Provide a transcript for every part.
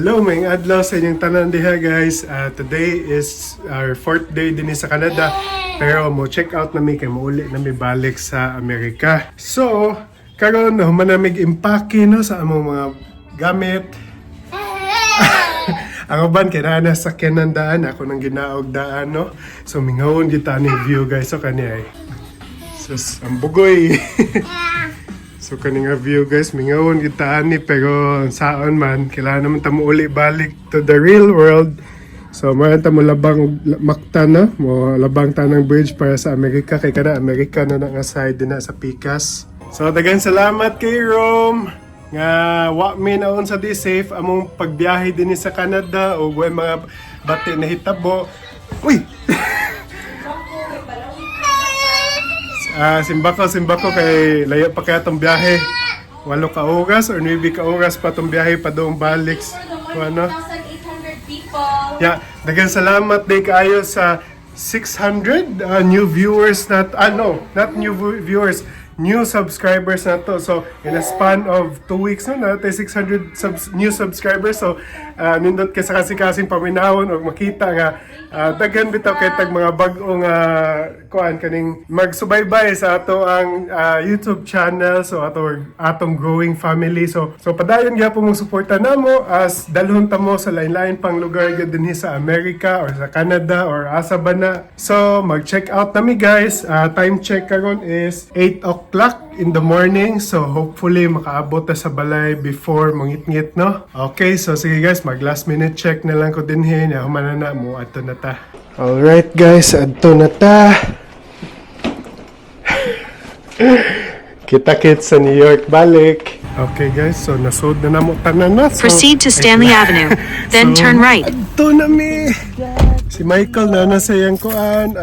Hello, may adlaw sa inyong tanan diha guys. Today is our 4th day din sa Canada. Pero mo check out na mi kay mauli na mi balik sa Amerika. So, karon human na mig impake no sa among mga gamit. Ang uban kay na sa daan ako nang ginaog daan no. So mingawon kita ni view guys so kani ay. Sus, ang bugoy. So kaning view guys, mingawon kita ani pero saon man kailangan naman ta mo uli balik to the real world. So man ta mo labang makta na, mo labang tanang bridge para sa Amerika kay kada Amerika na nga side din na sa Picas. So daghang salamat kay Rome nga wa mi naon sa di safe among pagbiyahe din sa Canada o way mga bati na hitabo. Uy. Simbako kay layo pa kaya tong biyahe. 8 ka oras or 9 ka oras pa tong biyahe pa doong balik. Ano? 1,800 people. Yeah, daghang salamat day kaayo sa 600 new viewers not new viewers, new subscribers na to. So in a span of 2 weeks na natin 600 new subscribers. So nindot kay sa kasing paminawon og makita nga daghan bitaw kay tag mga bag-ong kuan kaning magsubaybay sa ato ang YouTube channel, so atong growing family. So padayon gyapon mo suporta namo as dalhon ta mo sa lain-lain pang lugar gyud dinhi sa America or sa Canada or asa ba na. So mag-check out nami guys. Time check karon is 8 o'clock in the morning. So hopefully makaabot ta sa balay before mangit-ngit no. Okay, so sige guys, mag last minute check na lang ko dinhi nya humana na mo adto na ta. Alright guys, adto na ta. Kita-kits sa New York balik. Okay guys, so nasod na namo tanan na. So, proceed to Stanley Avenue, then turn right. Adto na mi. Si Michael na nasa iyang kuan.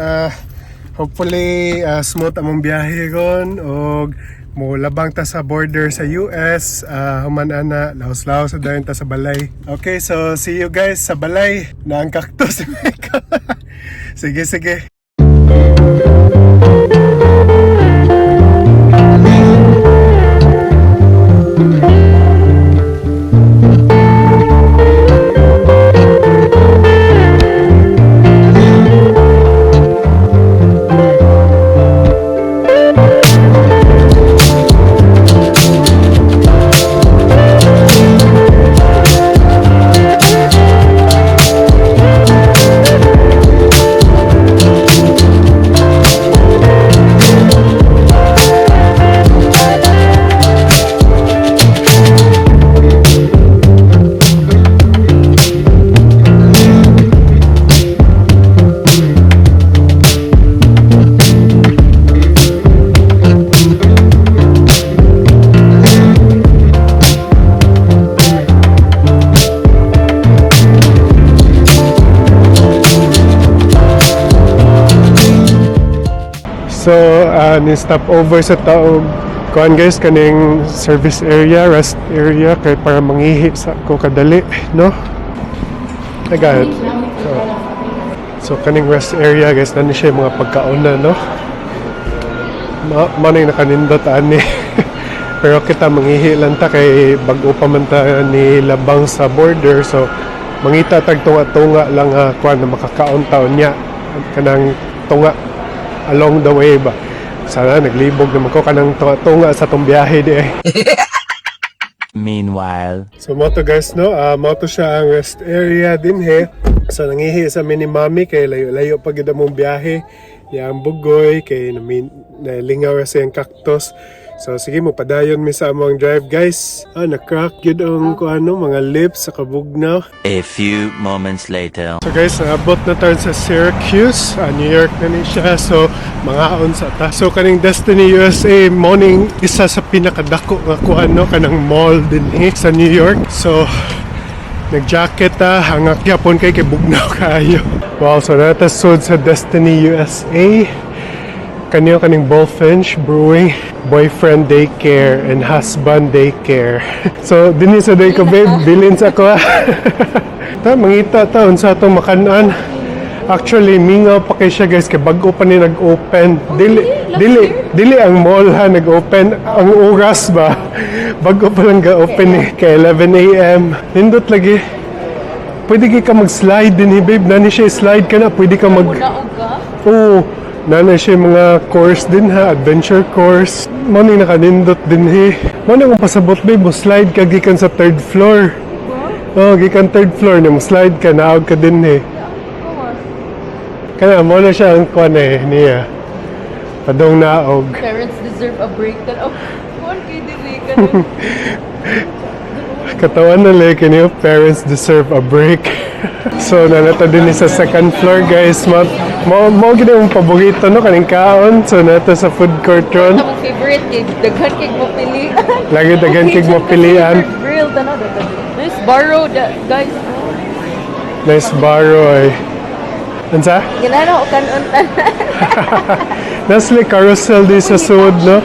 Hopefully smooth among biyahe ron og mo labang ta sa border sa US. Human ana laos-laos sa dayon ta sa balay. Okay, so see you guys sa balay. Na ang cactus si Michael. Sige. So, ni-stop over sa taog kuan guys, kaning service area, rest area kay para mangihi sa ko kadali, no? Agad. So kaning rest area guys, nani siya mga pagkaon na, no? Manay nakanindot ani. Pero kita mangihi lang ta kay bag-o pa man ta ni labang sa border, so mangita tag tunga-tunga lang kuan na makakaon taon niya kanang tunga along the way ba. Sana naglibog naman ko kanang tunga sa tong biyahe di eh. Meanwhile. So mo to guys no, mo to siya ang rest area din he. So nangihi sa mini mami kay layo-layo pa gid among biyahe. Yang bugoy kay nalingaw sa yung cactus. So sige mo padayon mi sa among drive guys. Na-crack yun ang mga lips sa kabugnaw. A few moments later. So guys, naabot na tayo sa Syracuse, New York na ni siya. So mangaon sa ta. So kaning Destiny USA morning isa sa pinakadako nga kanang mall din sa New York. So nag-jacket hangak yapon kay bugnaw kayo. Wow, so natasod sa Destiny USA. Kaniyo kaning Bullfinch Brewing boyfriend daycare and husband daycare. So dinhi sa day ko babe, bilin sa ko. Ta mangita ta unsa atong makanan. Actually mingaw pa kay siya guys kay bag-o pa ni nag-open. Dili ang mall ha nag-open ang oras ba. Bago pa lang ga-open kay 11 AM. Nindot lagi. pwede ka mag-slide din, babe. Nani siya, slide ka na. Pwede ka mag... Naog ka? Oo. Nana siya mga course din ha, adventure course. Mani nakanindot din Mani kung pasabot, babe, mo slide ka gikan sa third floor. Oh, gikan third floor na mo slide ka, naog ka din Kaya mo na siya ang kwan niya. Padong naog. Parents deserve a break. Kuhan kayo dili ka Katawan na like niyo, parents deserve a break. So, nanato din sa second floor, guys. Mo gina yung paborito, no? Kaning kaon. So, nato sa food court ron. Ang favorite cake. Daghan cake mo pili. Lagi dagan kig mapilian. Grill, tanaw. Nice borrow, guys. Nice baro ay. Ansa? Ginana o kanon-tan. Nasli carousel di sa sud, no?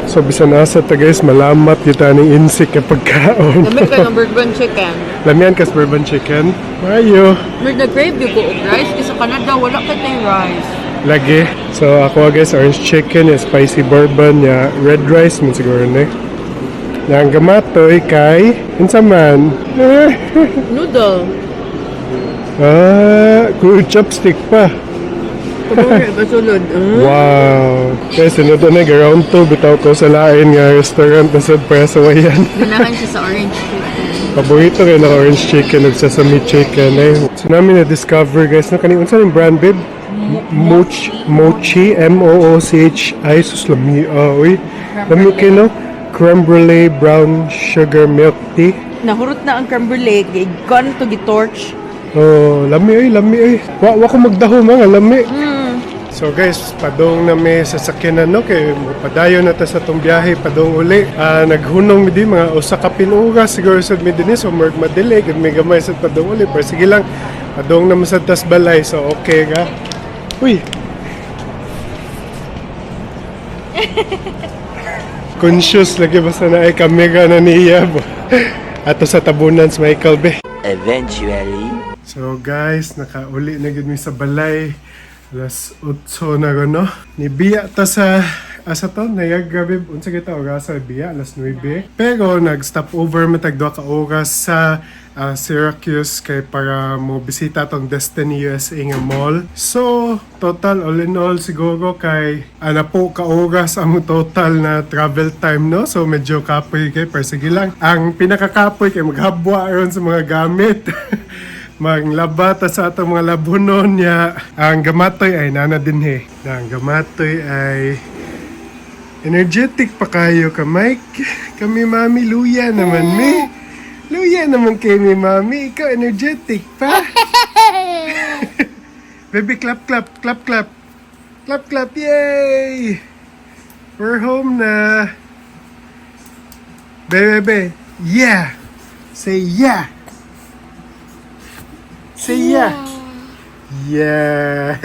So, bisan asa ta, guys, malamat kita ng insik kapag kaon. Gamit ka ng bourbon chicken. Lamian kas bourbon chicken. Mayo. May nag-crave yung ko og rice. Kasi sa Canada, wala ka tayong rice. Lagi. So, ako, guys, orange chicken, spicy bourbon, red rice, man siguro na. Yang gamatoy kay, insa man? Noodle. Good chopstick pa. Kumuri, basulod. Wow. Kaya sunod na round 2, bitaw ko sa lain nga restaurant na sa Prasawayan. Ganahan siya sa orange chicken. Paborito kayo ng orange chicken at sesame chicken So namin na-discover guys na kanina unsa yung brand babe? Mochi, M-O-O-C-H-I. Sus, lami, uy. Lami kayo no? Creme brulee brown sugar milk tea. Nahurot na ang creme brulee. Gone to gi-torch. Oh, lami ay. Wa ko magdaho mga lami. So guys, padong na may sasakyanan no kay padayon na ta sa tong biyahe padong uli. Naghunong mi di mga usa ka pinuga siguro sad mi dinhi so more madili gud may gamay sa padong uli pero sige lang padong na sa tas balay so okay ka. Uy. Conscious lagi basta na ay kamera na niya. Ato sa tabunan sa Michael Bay. Eventually. So guys, nakauli na gud mi sa balay. Alas 8 na gano. Nibiya ta sa asa to, nayag gabi unsa kita oras sa biya alas 9. Pero nag-stop over matag duha ka oras sa Syracuse kay para mo bisita tong Destiny USA nga mall. So, total all in all siguro kay ana po ka oras ang total na travel time no. So medyo kapoy kay pero sige lang. Ang pinakakapoy kay maghabwa aron sa mga gamit. Maglaba ta sa atong mga labunon niya. Ang gamatoy ay nana dinhi. Ang gamatoy ay energetic pa kayo ka Mike. Kami mami luya naman mi. Luya naman kay mi mami. Ikaw energetic pa. Baby clap clap clap clap. Clap clap yay. We're home na. Baby. Yeah. Say yeah. Say yeah. Yeah.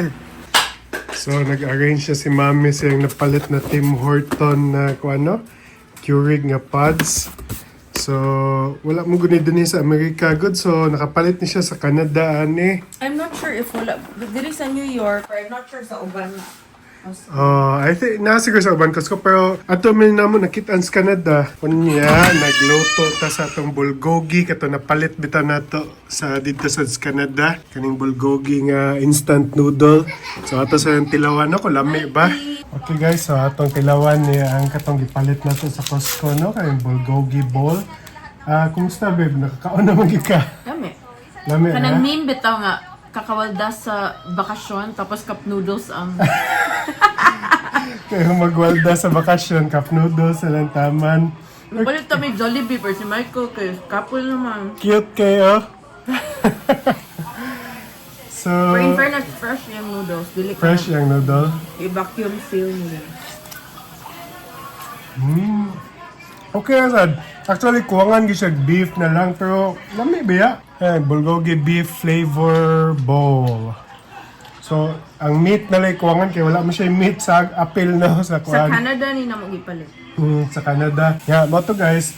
So, nag-arrange siya si Mami sa yung napalit na Tim Horton na kuano, Keurig nga pods. So, wala mo gunid din sa Amerika good. So, nakapalit ni siya sa Canada ani. I'm not sure if wala. Diri sa New York, or I'm not sure sa uban. I think nasiguro sa uban ko pero ato man namo nakitaan sa Canada unya nagluto ta sa atong bulgogi kato napalit bitaw nato sa dito sa Canada kaning bulgogi nga instant noodle so ato sa tilawan ako lami ba okay guys so atong tilawan ni ang katong gipalit nato sa Costco no kaning bulgogi bowl kumusta babe nakakaon naman gid ka Lami. lami Kanang meme bitaw nga kakawalda sa bakasyon tapos cup noodles ang kaya magwalda sa bakasyon cup noodles sa lantaman Mapalit kami Jollibee pero si Michael kay couple naman. cute kayo so Pero in fairness, fresh yung noodles. Dili ka fresh yung noodle i-vacuum seal nila. okay sad actually kuwangan gyud siya beef na lang pero lami ba ya bulgogi beef flavor bowl so ang meat na lang kuwangan kay wala mo siya meat sa apil no sa Sa kuwan Canada ni na mo gipalit. sa Canada mo to guys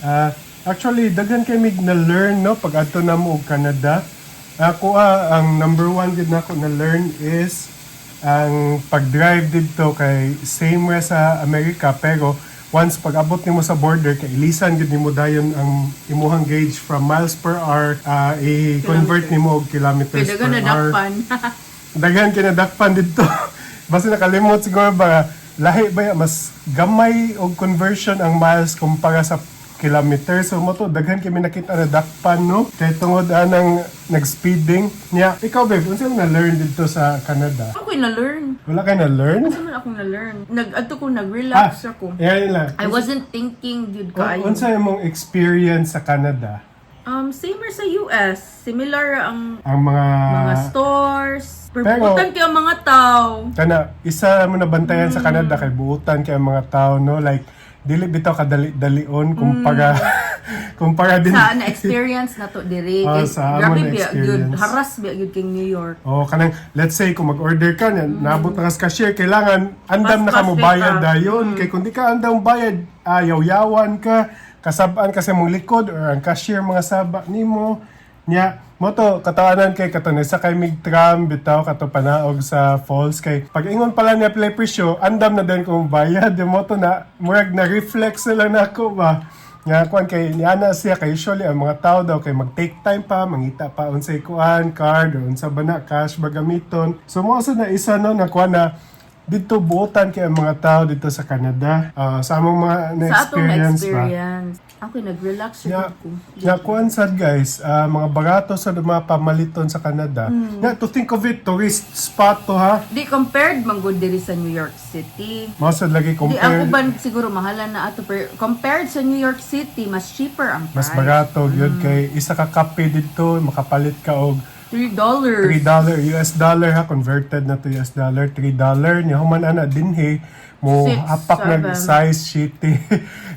actually daghan kay mig na learn no pag adto na mo og Canada ako ang number one gid nako na learn is ang pag-drive dito kay same way sa Amerika pero once pag abot nimo sa border kay ilisan gid nimo dayon ang imuhang gauge from miles per hour i-convert nimo og kilometers Kaya per dagan na hour. dakpan. Daghan kinadakpan dito. Basta nakalimot siguro ba lahi ba mas gamay og conversion ang miles kumpara sa kilometers. So mo to daghan kami nakita na dakpan no. Kay tungod anang nag-speeding niya. Ikaw babe, unsa mo na-learn dito sa Canada? Ako yung na-learn. Wala kay na-learn? Ano man akong na-learn? Nag-relax ako. Yan lang. I wasn't thinking, dude, kaayo. Unsa imong experience sa Canada? Same sa US. Similar ang Ang mga stores. Pero- Perbutan kay ang mga tao. kana isa mo nabantayan sa Canada kay buutan kay ang mga tao no like dili bitaw kadali-dalion kumpara kumpara din Sa na-experience na to diri. Ah, Kay sa grabe amon biya, na-experience. yun. Haras biya, yun king New York. Oh, kanang let's say kung mag-order ka niya, naabot na kas cashier, kailangan andam na ka mo Fast bayad ka. dayon. Kay kung di ka andam bayad, yaw-yawan ka, kasabaan ka sa mong likod or ang cashier mga saba nimo. Nya, mo to katawanan kay kato sa kay mig tram bitaw kato panaog sa falls kay pag ingon pala niya play presyo, andam na din kung bayad. Di mo to na murag na reflex na lang nako ba. Nga kuan kay niana siya kay usually ang mga tao daw kay mag-take time pa mangita pa unsay kuan card o unsa ba na cash ba gamiton. So mo sa na isa no na kuan na dito buotan kay ang mga tao dito sa Canada. Sa among mga Sa atong na-experience ba. experience. Ako nag-relax Nga, ko. nga kuan sad guys, mga barato sa mga pamaliton sa Canada. Nga to think of it, tourist spot to ha. Di compared man gud diri sa New York City. Mao sad lagi Di ang compare uban siguro mahalan na ato pero compared sa New York City mas cheaper ang mas price. barato gyud kay isa ka kape dito makapalit ka og $3. $3 US dollar ha, converted na to US dollar, $3 niya human ana dinhi mo 6, apak na 7. size shitty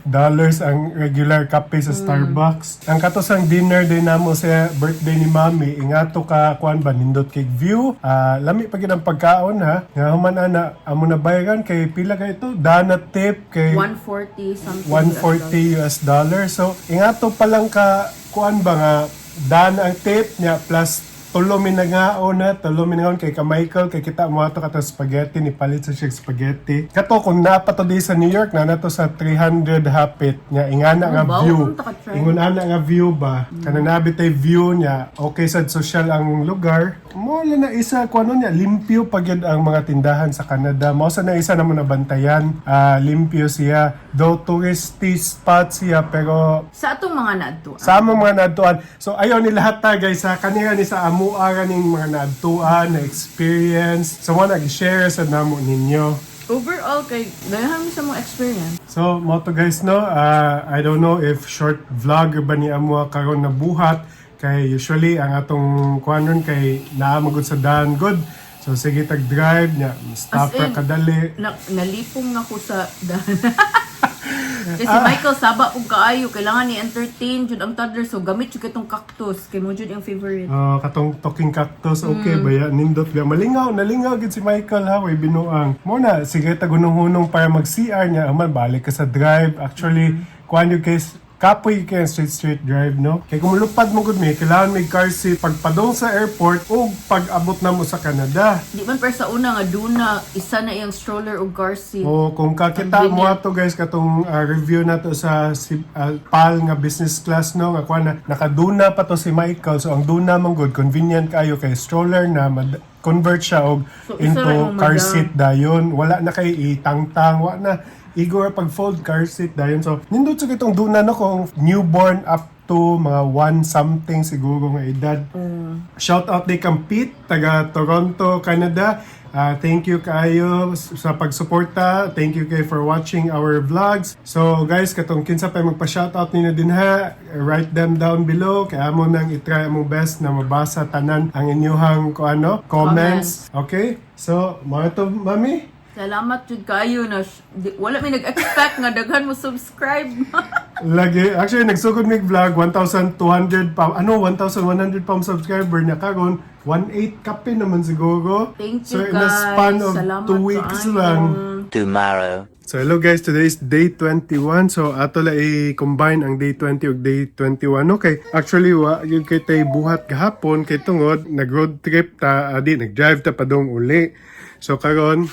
dollars ang regular kape sa Starbucks. Ang katosang dinner din namo sa birthday ni Mami, ingato ka kuan ba nindot kay view. Lami pa gid ang pagkaon ha. Nga human ana amo na bayaran kay pila ka ito, dana tip kay 140 something. 140 US dollar. So, ingato pa lang ka, kuan ba nga, dan ang tip niya plus tulo minangaon na, tulo minangaon kay ka Michael, kay kita mo ato kato spaghetti, ni palit sa siya spaghetti. Kato, kung napato di sa New York, na nato sa 300 hapit niya, ingana nga ba? view. Unta ka try. Ingon ana nga view ba, kanang nabitay view niya, okay sad social ang lugar. Mo na isa, kung ano niya, limpyo pagid ang mga tindahan sa Canada. Mo sa na isa na mo nabantayan, limpyo siya. Though touristy spot siya, pero Sa atong mga naadto. sa among mga naadtuan. So ayaw ni lahat ta guys sa kanira ni sa amuara ning mga naadtuan na experience. So mo nag-share sa namo ninyo. Overall kay dahil sa mga experience. So mo to guys no, I don't know if short vlog ba ni amo karon na buhat kay usually ang atong kuanon kay naa magud sa daan good. So sige tag drive nya stop As in, ra kadali. Nalipong ako sa daan. Kasi Michael saba kung kaayo kailangan ni entertain jud ang toddler so gamit jud kitong cactus kay mo jud ang favorite. Katong talking cactus, okay ba yan? Nindot ba? Malingaw, nalingaw gid si Michael ha, way binuang. Muna, sige tagunong-hunong para mag-CR niya, aman, balik ka sa drive. Actually, kuhan yung case, kapoy kay straight drive, no? Kaya kung mulupad mo gud mi, kailangan may car seat pagpadong sa airport o pag-abot na mo sa Canada. Di man per sa una nga duna isa na iyang stroller o car seat. O kung kakita mo ato guys katong review na to sa PAL nga business class no nga kuan na nakaduna pa to si Michael so ang duna man good convenient kayo kay stroller na convert siya og So, isa into ra yung car madam. seat dayon wala na kay itangtang wa na igor pag fold car seat dayon so nindot sa kitong duna no kung newborn up to mga 1 something siguro nga edad. Shout out ni Kampit, taga Toronto, Canada. Thank you kayo sa pagsuporta. Thank you kayo for watching our vlogs. So guys, katong kinsa pa magpa-shoutout ninyo din ha, write them down below. Kaya mo nang itry mo best na mabasa tanan ang inyong comments. Okay? So, mga to, Mami? Salamat jud kayo na wala mi nag-expect nga daghan mo subscribe. Lagi, actually, nagsugod mig vlog, 1,200 pa, 1,100 pa subscriber niya karon 1.8 kape naman siguro. Thank So, you in a guys. span of Salamat 2 weeks kaayo. lang. Tomorrow. So hello guys, today is day 21. So ato la i-combine ang day 20 ug day 21. Okay, actually wa yun kay tay buhat gahapon kay tungod nag-road trip ta, nag-drive ta padong uli. So karon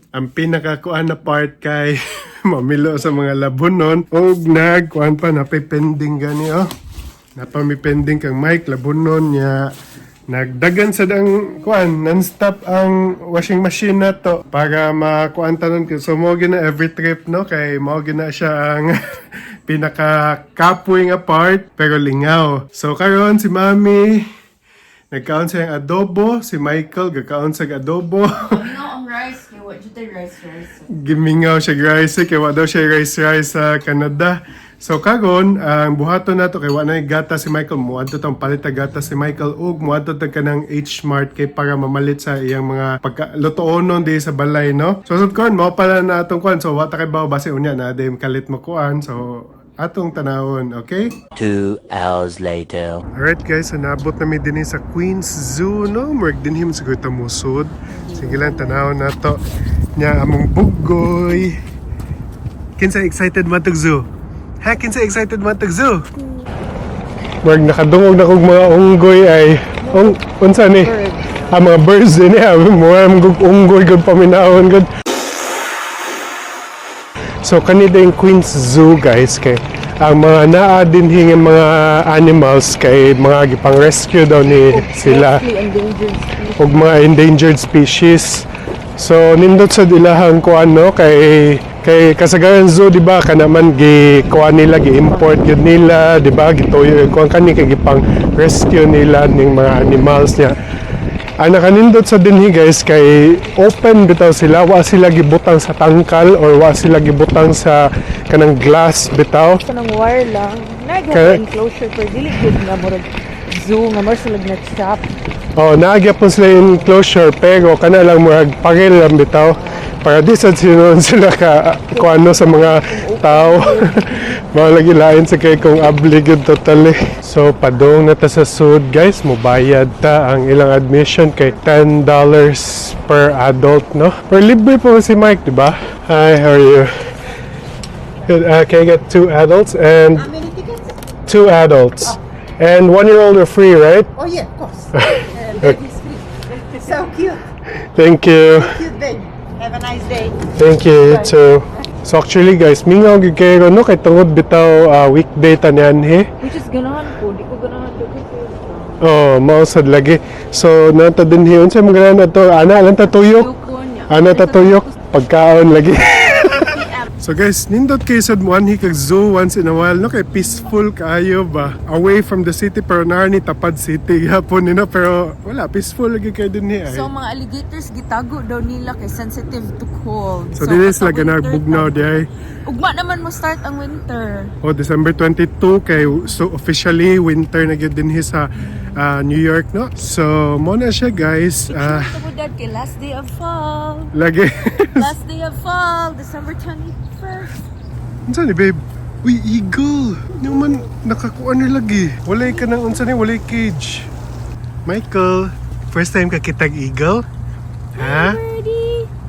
ang pinakakuan na part kay mamilo sa mga labunon o nagkuan pa napipending gani oh. Napamipending kang mic labunon niya. Nagdagan sa dang kuan non-stop ang washing machine na to para makuan tanon ko. So mo gina every trip no kay mo gina siya ang pinaka kapoy nga part pero lingaw. So karon si Mami nagkaon sa yung adobo, si Michael gakaon sa adobo. Ano ang rice? Kaya what did rice? Gimingaw siya rice kay wa daw siya rice sa Canada. So karon ang buhaton nato kay wa na gata si Michael mo adto tang palita gata si Michael ug mo adto ta kanang H Mart kay para mamalit sa iyang mga pagkalutoonon di sa balay no. So sud kon mo pala na atong kuan so wa ta kay baw base unya na day kalit mo kuan so atong tanawon, okay? 2 hours later. Alright guys, so naabot na mi din sa Queens Zoo, no? Marag din him siguro tamusod. Sige lang, tanawon na to. Nya among bugoy. Kinsa excited man tag zoo? Ha? Kinsa excited man tag zoo? Marag nakadungog na kong mga unggoy ay... unsa ni? Mga birds din eh. Mga unggoy gud paminahon gud. So kanina yung Queens Zoo guys kay ang mga naa din hingin mga animals kay mga gipang rescue daw ni sila og mga endangered species. So nindot sa ilahang kuan no kay kasagaran zoo di ba kana man gi kuan nila gi-import gyud nila di ba gituyo kuan kani kay gipang rescue nila ning mga animals niya. Ang nakanindot sa dinhi guys kay open bitaw sila wa sila gibutang sa tangkal or wa sila gibutang sa kanang glass bitaw kanang wire lang Kaya- nagha enclosure per dili good nga murag zoo nga mar sila nag-shop oh naagyapon sila yung enclosure pero kana lang murag pagil lang bitaw para di sad sila ka kuano sa mga tao mga lagi lain sa kay kung abli gyud totally. So padong na ta sa sud guys mobayad ta ang ilang admission kay $10 per adult no per libre po si Mike di ba? Hi, how are you? Good, can I get 2 adults and how many tickets 2 adults and 1-year-old are free right? oh yeah of course baby's free so cute Thank you. cute baby have a nice day Thank you, you too. So actually guys, mingaw gyud kayo no kay tungod bitaw weekday tanan he. which is ganahan ko di ko ganahan to kasi Oh, mausad lagi. So nata din hi unsa mo ganan ato ana lang ta tuyok. Ana ta tuyok pagkaon lagi. So guys, nindot kayo sa muanhi kag zoo once in a while no kay peaceful kaayo ba away from the city pero ni tapad city hapon nino pero wala peaceful lagi kay din hi ay. So mga alligators gitago daw nila kay sensitive to cold. So this is like winter nagbugnaw time. di ay. Ugma naman mo start ang winter. Oh, December 22 kay so officially winter na gyud din hi sa New York no. So mo na siya guys. Tungod dad kay last day of fall. Lagi. Last day of fall, December 21st. Unsa ni babe? Uy, eagle. Hindi man nakakuha na lagi. Walay ka ng unsa ni walay cage. Michael, first time ka kitag eagle? Ha?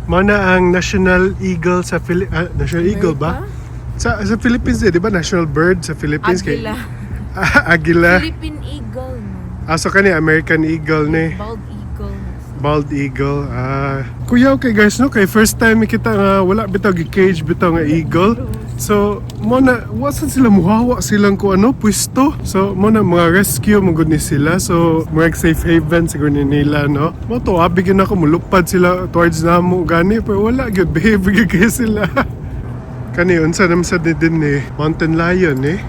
Mo na ang national eagle sa national eagle ba? Sa Philippines di ba national bird sa Philippines Agila. Agila. Philippine eagle. So kani American eagle ni. Bald eagle. Bald eagle. Kuyaw kay guys no kay first time kita nga wala bitaw gi-cage bitaw nga eagle. So mo na wasan sila muhawa silang ko ano pwesto. So mo na mga rescue mo gud ni sila. So mga safe haven siguro ni nila no. Mo to abi gyud ako mulupad sila towards namo gani pero wala gyud behave gyud kay sila. Kani unsa naman sa din ni mountain lion eh.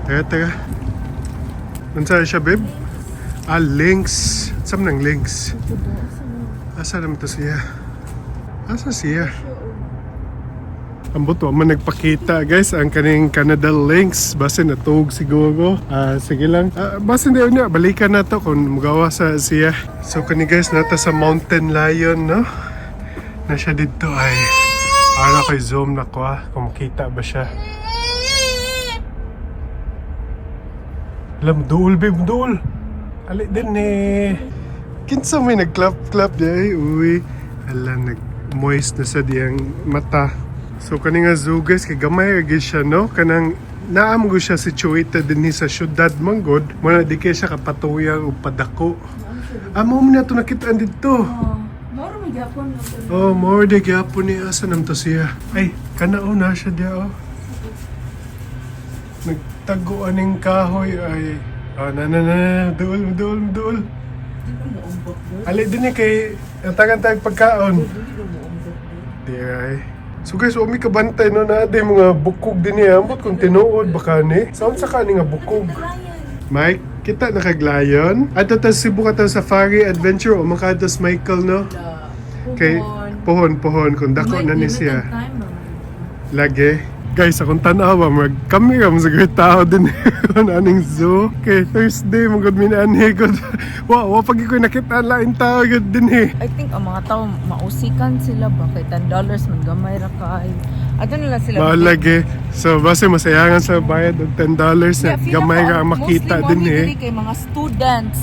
Tara. Unsa siya babe? Lynx. Saan ng lynx? Asa naman to siya? Asa siya? Ang buto man nagpakita guys ang kaning Canada lynx base natug siguro. Sige lang. Base na yun balikan na to kung magawa sa siya. So kani guys nata sa mountain lion no? Na siya dito ay ara ko'y zoom na ko kung makita ba siya. Alam, duol babe, duol. Ali din eh. Kinsa may nag-clap-clap di uy. Ala, nag-moist na sa diyang mata. So kani nga zoo guys, kay gamay agi siya no. Kanang naam ko siya situated din sa syudad manggod. Muna di kay siya kapatuyang o padako. Amo mo na ito nakitaan dito. Moro mo may gapon lang. Oh, more de gyapon ni asa nam to siya. Ay, kanao na siya dia oh. Nagtago aning kahoy ay. Oh, na. Duol. Ali din ni kay tagan tag pagkaon. Di ay. So guys, umi kabantay no na ade mga bukog din niya. Ambot kung tinuod baka ni. Saan sa kani nga bukog? Mike, kita nakaglayon. Ato ta Cebu ka ta safari adventure o makados Michael no. Kay pohon kung dako na ni siya. Lagi. Guys, akong tanawa, mag-camera mo sa great tao din aning zoo. Okay, Thursday, magod minani, good. Wow, pag iko'y nakita lain tao, good din eh. I think ang mga tao mausikan sila ba kay $10 man gamay ra kaayo. Ato nila sila. Malagi. So, base masayangan sa bayad og $10 na gamay ka ang makita din eh. Mostly kay mga students.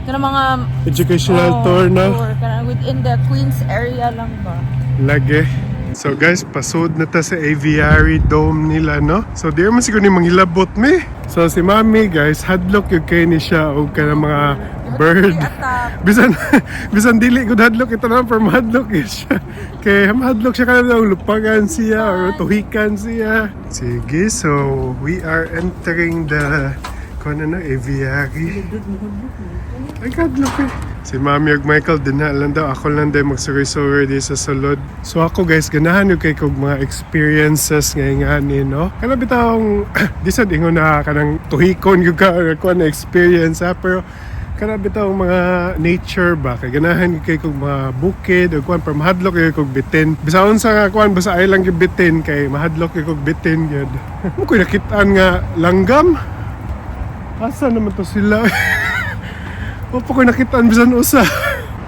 Kana mga Educational tour na. Tour, kana within the Queens area lang ba. Lagi. So guys, pasod na ta sa aviary dome nila, no? So di man siguro ni manghilabot me. So si Mami guys, hadlock yung kay ni siya o ka mga bird. Bisan dili gud hadlock ito na, pero mahadlock siya. Kaya mahadlock siya kada lupagan siya or tuhikan siya. Sige, so we are entering the aviary. Ay, hadlock eh. Si Mami ug Michael din na lang daw. Ako lang din magsuri-suri di sa sulod. So ako guys, ganahan yung kay kog mga experiences ngayon nga ni, no? Kana bitawng, di sa ingon na kanang tuhikon yung ka na experience ha. Pero kana bitawng mga nature ba? Kay ganahan yung kay kog mga bukid o kuan, pero mahadlok yung kog bitin. Bisaon sa kuan, basta ay lang yung bitin, kay mahadlok yung kog bitin yun. Mo ko'y nakitaan nga langgam. Asa naman to sila? Opo ko nakitaan bisan usa.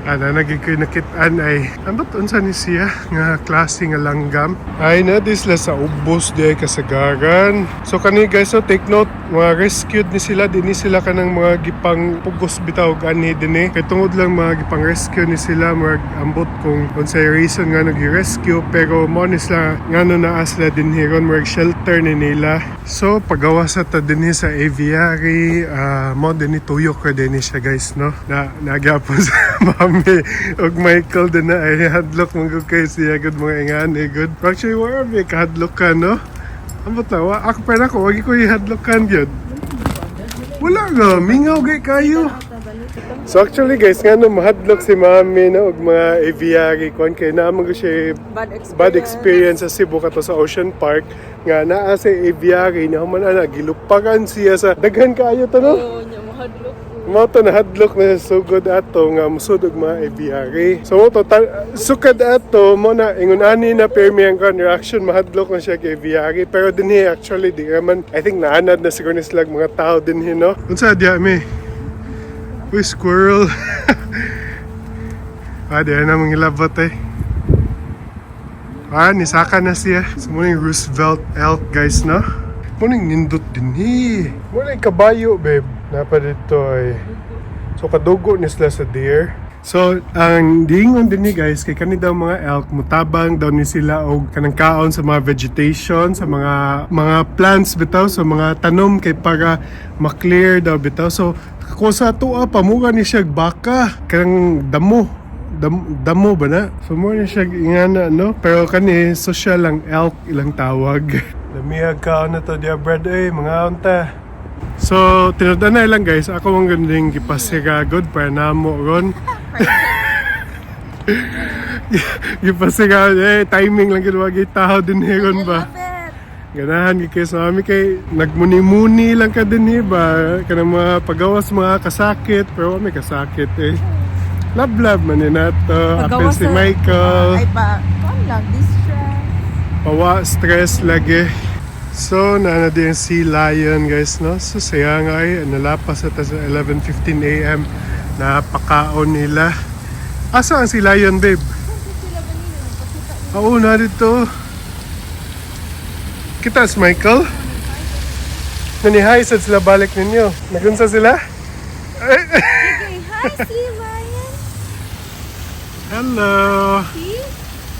Ana naging ko'y nakitaan ay ambot unsa ni siya nga klase nga langgam. Ay na disla sa ubos di ay kasagaran. So kani guys, so take note, mga rescued ni sila, di ni sila kanang mga gipang pugos bitaw ani dinhi. Kay tungod lang mga gipang rescue ni sila, mag ambot kung unsay reason nga nag-rescue, pero mo ni sila ngano naa sila dinhi ron, mag shelter ni nila. So pagawa sa ta dinhi sa aviary, mo dinhi tuyok ra dinhi siya guys, no. Na nagyapon sa Mami og Michael din na ay hadlock mong kay siya good mga ingani good. Actually, wala may kahadlock ka, no? Ambot na, ako pa na ko, wagi ko ihadlokan yun. Wala nga, mingaw gay kayo. So actually guys, nga no, mahadlock si Mami na og mga aviary kuan kay naman ko siya bad experience sa Cebu kato sa Ocean Park nga naa sa aviary na human ana gilupagan siya sa daghan kaayo to, no? Mo to nahadlok na sugod ato nga musud og mga aviary. So mo to sukad ato mo na ingon ani na permi ang reaction mahadlok na siya kay aviary, pero dinhi actually di man I think naanad na siguro ni sila mga tao dinhi, no. Unsa diya mi? Uy, squirrel. Diyan na mga labot eh. Nisaka na siya. So muna yung Roosevelt elk guys, no? Muna yung nindot din eh. Muna yung kabayo, babe. Napa dito ay. So kadugo ni sila sa deer. So ang diingon din ni guys, kay kani daw mga elk, mutabang daw ni sila og kanang kaon sa mga vegetation, sa mga plants bitaw, sa mga tanom kay para ma-clear daw bitaw. So kung sa tuwa pamuga ni siya baka, kanang damo ba na? So mo ni siya ingana, no? Pero kani social lang elk ilang tawag. Lamihag kaon na to dia bread eh, mga unta. So, tinudaan na lang guys, ako ang ganding gipasiragod para namo ron. Gipasiragod, timing lang ginawa taho din ron ba? Ganahan kayo sa amin kay nagmuni-muni lang ka din ba? Kanang mga pagawas mga kasakit, pero may kasakit eh. Love man yun nato, apel si Michael. Ay pa, lang, distress. Pawa, stress lagi. So, naana din si lion guys, no? So, saya nga ay, nalapas ata sa 11:15 AM. Napakaon nila. Asa ang si lion, babe? Oo, na dito. Kita si Michael? Nanihay sa sila balik ninyo. Nagunsa sila? Hi, si Lion. Hello.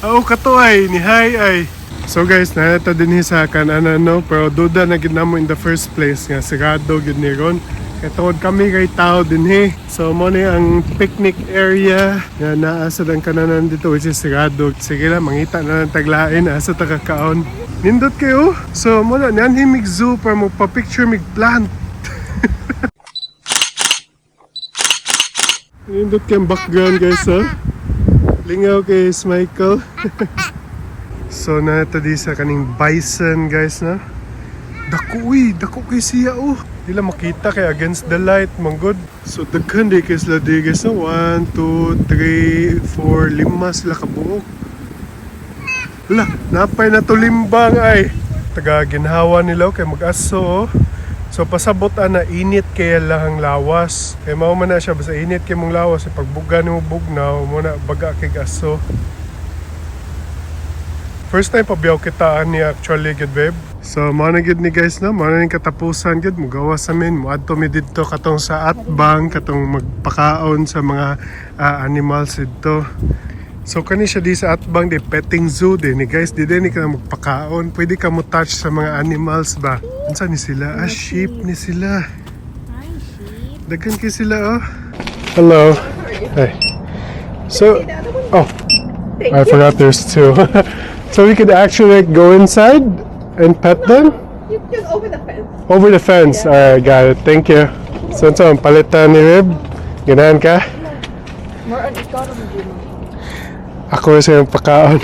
Oo, kato ay. Nihay ay. So guys, nato din sa kanan no, pero duda na gid namo in the first place nga sigado gid ni ron. Kaya tungod kami kay tao din So mo na ang picnic area na naasad ang kananan dito which is sigado. Sige lang, mangita na ng taglain, asa ta kakaon. Nindot kayo. So mo na, nanhi mig zoo para mo pa-picture mig plant. Nindot kayong background guys ha. Lingaw kay Michael. So na ito di sa kaning bison guys na. Dako kay siya Dila makita kay against the light manggod. So daghan di kay sila di guys na 1, 2, 3, 4, 5 sila kabuok. Wala, napay na to limbang ay. Taga ginhawa nila kay mag-aso So pasabot na init kaya lang ang lawas. Kaya mao man na siya basta init kay mong lawas pag buga nimo bugnaw mo na baga kay aso. First time pabiyaw kita ni actually good babe. So mao na gid ni guys na mao na ning katapusan gid mo gawas amin mo adto mi didto katong sa atbang katong magpakaon sa mga animals didto. So kani siya di sa atbang di petting zoo din ni guys di din ka magpakaon pwede ka mo touch sa mga animals ba unsa ni sila sheep ni sila daghan kay sila hello hey so I forgot there's two so we could actually like go inside and pet them Just over the fence. over the fence alright got it thank you so ang palitan ni Rib ganahan ka ako sa yung pakaon.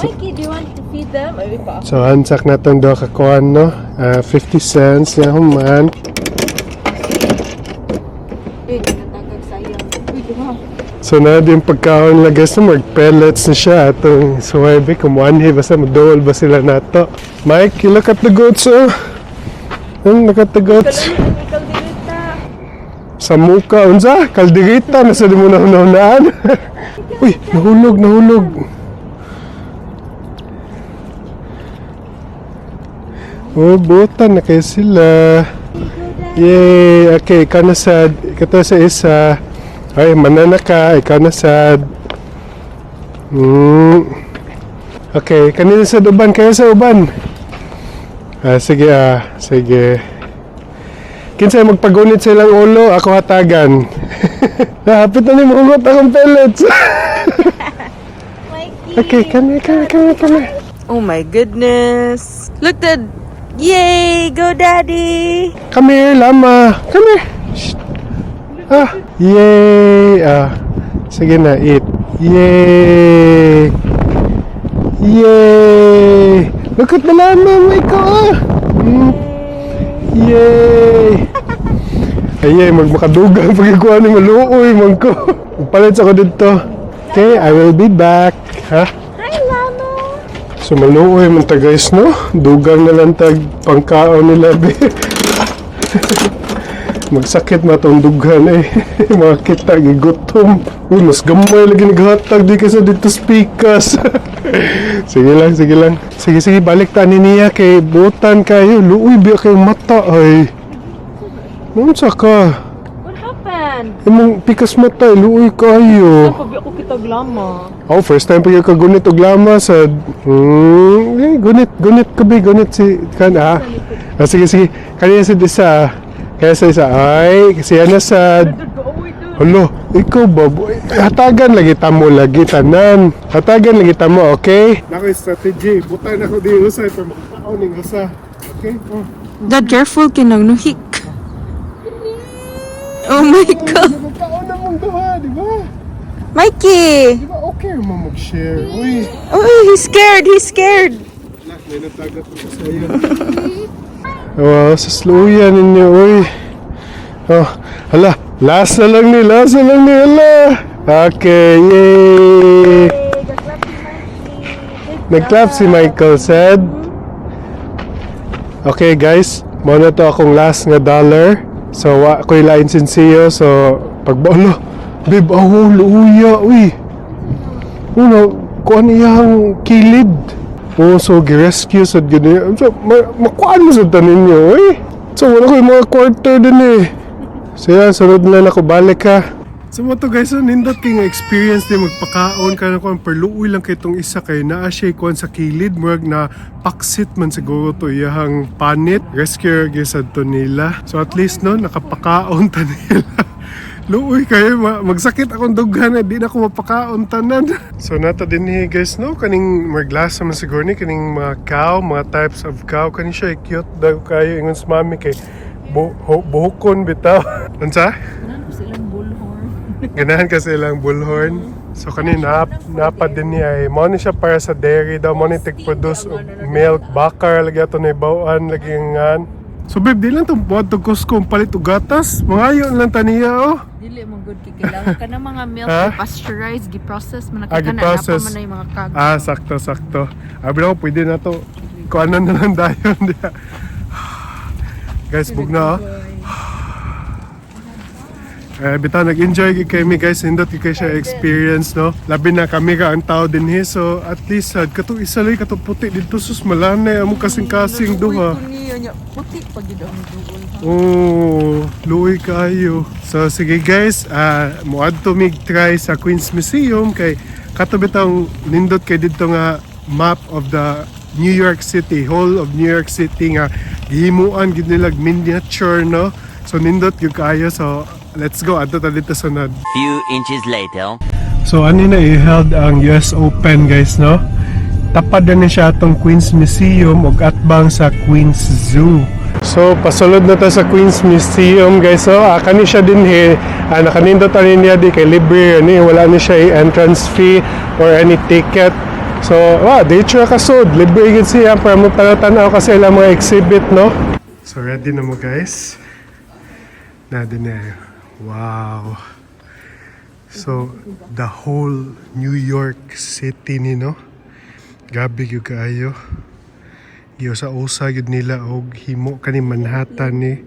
Mikey, do you want to feed them? Ay, pa. So hansak na itong doon kakuan no 50 cents niya human. So na din pagkaon nila guys na mag-pellets na siya itong suwebe kumuanhi basta mag-dole ba sila nato. Mike, you look at the goats look at the goats. Sa muka, unsa? Kalderita, nasa di mo na hunahunaan. Uy, nahulog. Oh, butan na kayo sila. Yay! Okay, ikaw na sad. Ikaw sa isa. Ay, manana ka. Ikaw na sad. Okay, kanina sa uban. Kayo sa uban. Sige. Kinsay magpagunit sa ilang ulo, ako hatagan. Hapit na ni mahugot akong pellets. Okay, come here. Oh my goodness. Look that. Yay! Go daddy! Come here, lama. Come here. Shh. Yay! Sige na, eat. Yay! Look at the llama, Michael. Yay! Ayay, magmakadugang pagkikuha ni maluoy, mangko. Magpalit ako dito. Okay, I will be back. Ha? Hi, Lama! So maluoy man ta guys, no? Dugang na lang tag pangkaon nila, be. Magsakit matong dughan Mga kita, gigutom. Uy, mas gamay lagi naghatag di kasi dito speakers. Sige lang. Sige, balik ta ni niya kay butan kayo. Luoy, biya kayong mata, ay. Nunsa ka? What happened? Imong pikas mata, luoy kayo. Pabi ako kitag Lama. First time pa ka gunit og lama sa... gunit si... Sige. Kaya sa isa. Kaya sa isa. Ay, siya na sa... Hello, ikaw ba? Hatagan lagi tamo lagi tanan. Hatagan lagi tamo, okay? Nako strategy. Butay na ko di usay para makakaon ning usa. Okay? Dad, careful kinang nuhik. Oh my God. Magkaon na mong duha, di ba? Mikey! Di ba okay mo mag-share? Uy, Oh, he's scared. nak, may natagat ko sa iyo. Wow, sa sluyan ninyo, uy. Hala, last na lang ni, hala. Okay, yay! Nag-clap si Michael, said. Okay guys, muna to akong last nga dollar. So, ako'y lain sinsiyo. So, pagbalo, babe, luuya, uy. Kuan iyang kilid. So, gi-rescue sa ganyan. So, makuan mo sa tanin niyo, uy. So, wala ko yung mga quarter din So, yan, sunod na ako, balik ka. So mo to guys, so nindot kay nga experience ni magpakaon ka na ko perluoy lang kay tong isa kay naa siya kuan sa kilid murag na paksit man siguro to iyahang panit rescue gisad to nila. So at least no nakapakaon ta nila. Luoy kayo magsakit akong dughan na di na ko mapakaon tanan. So nato din ni guys no kaning maglasa man siguro ni kaning mga cow, mga types of cow kani siya cute daw kayo ingon sa mami kay buhokon bitaw. Unsa? Ano silang bullhorn? Ganahan kasi lang bullhorn. So kanina napad din niya ay mo ni siya para sa dairy daw mo ni tig-produce og milk bakar lagi ato na ibawaan lagi ngan. So babe, di lang itong buhat to Costco palit og gatas. Mangayon lang taniya oh. Dili mo good kay kailangan ka ng mga milk Ha? pasteurized, gi-process man Gi-process. man na yung mga kag. Sakto. Abi ako pwede na to. Kuanan na lang dayon diya. Guys, bugna oh. Bitaw nag-enjoy gid kami guys, hindot gid kay siya experience no. Labi na kami ka ang tao din he, so at least kato isa lay kato puti dito sus malanay amo kasing-kasing duha. Puti pag gid ang duol. Oh, luoy kayo. So sige guys, moadto mig try sa Queens Museum kay kato bitang nindot kay didto nga map of the New York City, whole of New York City nga gihimuan gid nila miniature no. So nindot gyud kayo, so let's go adto ta dito sunod. Few inches later. So ani na i-held ang US Open guys no. Tapad na siya atong Queens Museum ug atbang sa Queens Zoo. So pasulod na ta sa Queens Museum guys. So kani siya din he, nakanindot ani niya di kay libre ni wala ni siya entrance fee or any ticket. So di siya kasod libre gid siya para mo tan-aw kasi ilang mga exhibit no. So ready na mo guys. Na din na. Wow. So the whole New York City ni no. Gabi gyud kaayo. Giyo sa usa gyud nila og himo kani Manhattan ni.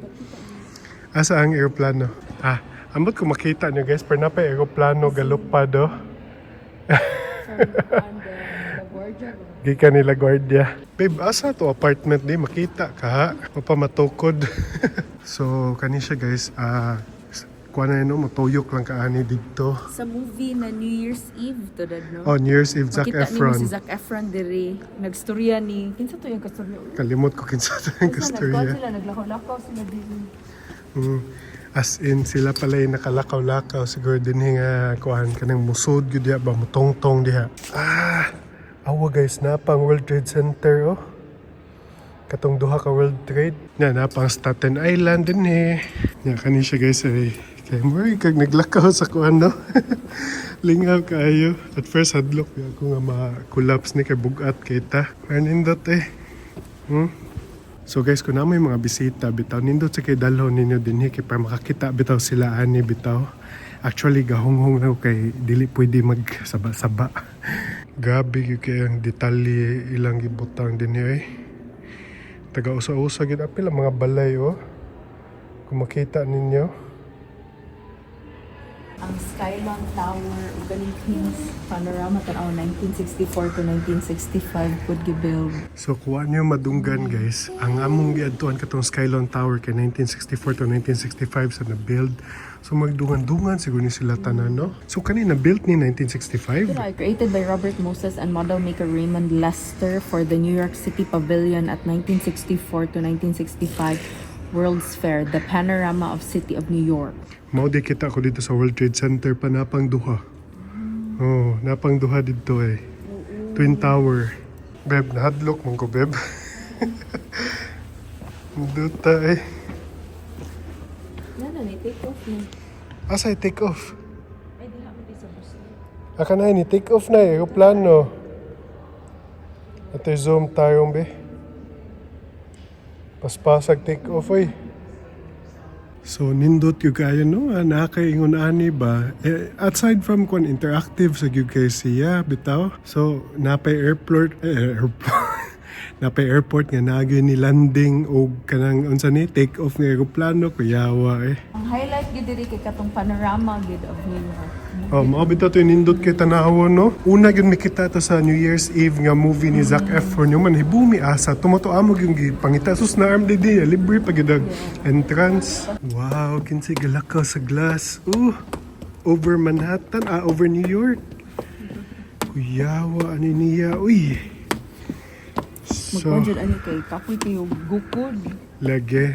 Asa ang eroplano? Ambot ko makita niyo guys, pero napay eroplano galupado. Gikan nila guardia. Babe, asa to apartment ni makita ka ha? Mapamatukod. So kani siya guys, kuha na yun, matuyok lang kaani dito. Sa movie na New Year's Eve to dad no. Oh, New Year's Eve, Zac Makita Efron. nimo si Zac Efron diri. Nagstorya ni kinsa to yung kastorya? Kalimot ko kinsa to yung kastorya. Sila naglakaw-lakaw sila diri. As in, sila pala yung nakalakaw-lakaw. Siguro din nga kuhan ka ng musod yun diha ba, mutong-tong diha. Awa guys, napang World Trade Center oh. Katong duha ka World Trade. Napang Staten Island din kani siya guys ay kay mo kag naglakaw sa kuan no. Lingaw kaayo. At first hadlok ako nga ma-collapse ni kay bugat kita. Nindot So guys, kung naman yung mga bisita bitaw nindot sa kay dalhon ninyo dinhi kay para makakita bitaw sila ani bitaw. Actually gahonghong na kay dili pwede magsaba-saba. Grabe gyud kay ang detalye ilang gibutang dinhi taga usa-usa gid apil ang mga balay oh. Kung makita ninyo Ang Skyline Tower ug galing Queens Panorama tan-aw 1964 to 1965 pud gibuild. So kuha niyo madunggan guys, ang among giadtuan katong Skyline Tower kay 1964 to 1965 sa na-build. So magdungan-dungan siguro ni sila tanan no. So kanina built ni 1965. Created by Robert Moses and model maker Raymond Lester for the New York City Pavilion at 1964 to 1965 World's Fair, the panorama of City of New York. Mao di kita ko dito sa World Trade Center pa napang duha. Oh, napang duha dito Twin Tower. Beb, nahadlok mong ko, beb. Duta Nana ni take off na. Asa take off? Ay di hapo sa bus. Aka na ni take off na aeroplano. Ate zoom tayo be. Paspasag take off So nindot yung kayo no, nakaingon ani ba? Aside from kung interactive sa yung kay siya, bitaw. So napay airport airport nga nagyo ni landing o kanang unsa ni take off ng eroplano kuyawa Ang highlight gid diri kay katong panorama gid of New York. Mao bitaw to nindot kay tanawon no. Una gyud mikita ta sa New Year's Eve nga movie ni Zac Efron yung man hibumi asa tumoto amog yung pangita sus na arm di libre pa gyud ang entrance. Wow, kinsa galakaw sa glass. over Manhattan, over New York. Kuyawa, ano niya, uy. So, Magkajud ani kay kapoy kayo gukod. lagi,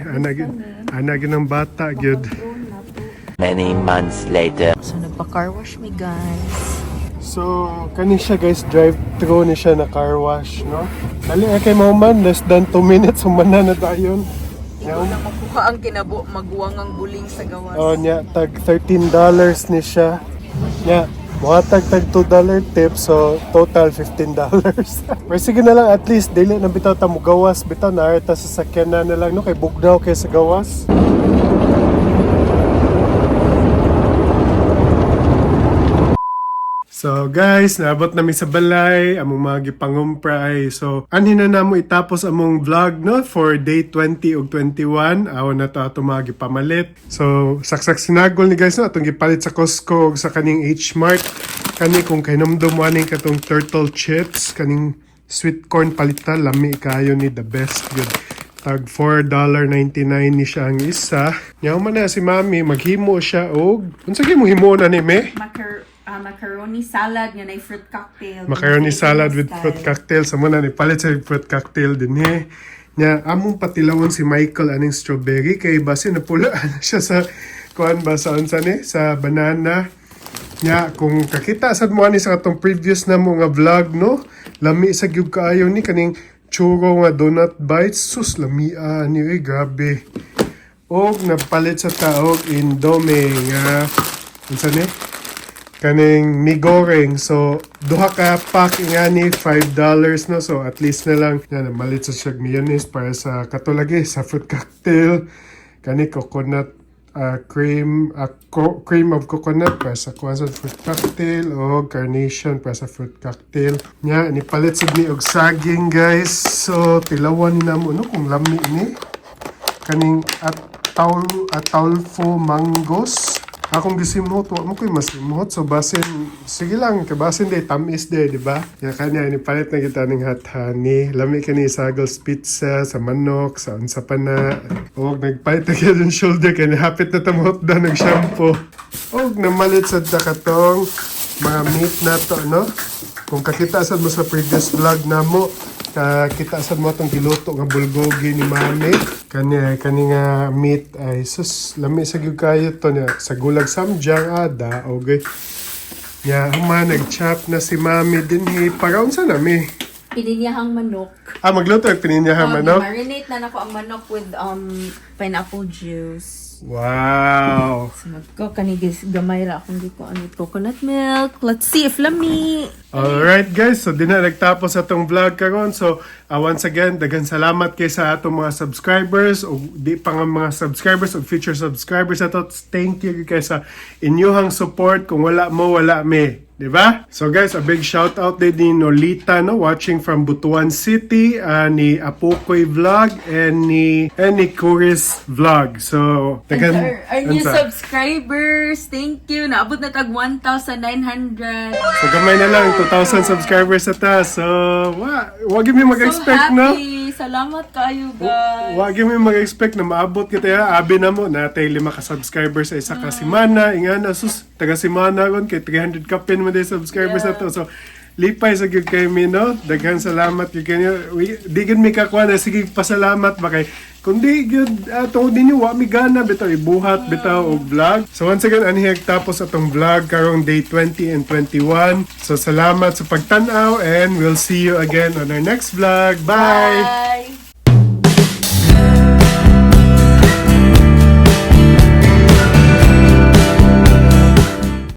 anag ng bata, gyud. Many months later. So nagpa-car wash mi guys. So, kani siya guys, drive-thru ni siya na car wash, no? Dali, kay Mauman, less than 2 minutes, humana na tayo. Wala makuha ang kinabo magwang ang buling sa gawas. Oh, nya, tag $13 ni siya. Nya, mga tag $2 tip, so total $15. Pero sige na lang, at least, dili na bitaw ta mo gawas, bitaw na ta sa sakyanan na lang, no? Kay bugnaw kay sa gawas. So guys, naabot namin sa balay, among mga gipangumpra ay. So, anhin na namo itapos among vlog, no? For day 20 ug 21, awan na to ato mga gipamalit. So, saksak sinagol ni guys, no? Atong gipalit sa Costco ug sa kaning H-Mart. Kani kung kainomdom mo aning katong turtle chips, kaning sweet corn palitan, lami kayo ni the best good. Tag $4.99 ni siya ang isa. Yaw man na si Mami, maghimo siya og unsa gyud mo himo na ni me? Macaroni salad nga na fruit cocktail. Macaroni salad with fruit cocktail. Sa muna ni palit sa fruit cocktail din eh. Nya among patilawon si Michael aning strawberry kay base napulaan siya sa kuan ba sa unsa ni sa banana. Nya kung kakita sad mo ani sa atong previous na mo nga vlog, no? Lami sa gyud kaayo ni kaning churro nga donut bites. Sus lami ni grabe. Og napalit sa taog Indomie nga unsa ni? Kaning mi goreng. So, duha ka pack nga ni $5 no. So, at least na lang yan, malit sa siya mayonnaise para sa katulagi sa fruit cocktail. Kani coconut cream of coconut para sa kuwan sa fruit cocktail o carnation para sa fruit cocktail. Nya, ni palit sa ni og saging guys. So, tilawan ni namo no kung lami ni. Kaning Ataulfo mangoes. Akong gisimhot, wa mo ko'y masimhot. So, basin, sige lang, kabasin day, tamis day, di ba? Yan kanya, inipalit na kita ng hot honey. Lami ka ni Sagal's Pizza, sa manok, sa unsa pa na. O, nagpalit na kita ng shoulder, kaya hapit na tamot na ng shampoo. O, namalit sa katong mga meat na to, no? Kung kakita sad mo sa previous vlog na mo, kakita sad mo itong giluto nga bulgogi ni Mami. Kani nga meat ay sus, lami sa gyud kayo to niya. Sa gulag samjang ada, okay. Nya, nag-chop na si Mami din paraon sa nami. Pininyahang manok. Magluto ang pininyahang manok? Marinate na nako ang manok with pineapple juice. Wow! So magko kanigis gamay ra akong giko ano coconut milk. Let's see if lami. Alright guys, so di na nagtapos atong vlog karon. So once again, daghang salamat kay sa atong mga subscribers o di pa nga mga subscribers o future subscribers ato. Thank you kay sa inyong support. Kung wala mo, wala me. Diba? So guys, a big shout out din ni Nolita, no, watching from Butuan City, ni Apokoy Vlog and ni Kuris Vlog. So, Our new subscribers, thank you. Naabot na tag 1,900. So gamay na lang 2,000 subscribers na ta. So, wag mi mag-expect, so no? happy. Salamat kayo, guys. Wag mi mag-expect na maabot kita ya. Abi na mo natay 5 ka subscribers sa isa ka semana. Ingana sus taga semana gon kay 300 ka pin mo day subscribers na to. So lipay sa gyud kay mi, no? Daghang salamat gyud kanyo. Di gyud mi kakuha na sige pasalamat ba kay kundi gyud tungod ninyo wa mi gana bitaw ibuhat bitaw og vlog. So once again anhiyag tapos atong vlog karong day 20 and 21. So salamat sa pagtan-aw and we'll see you again on our next vlog. Bye. Bye.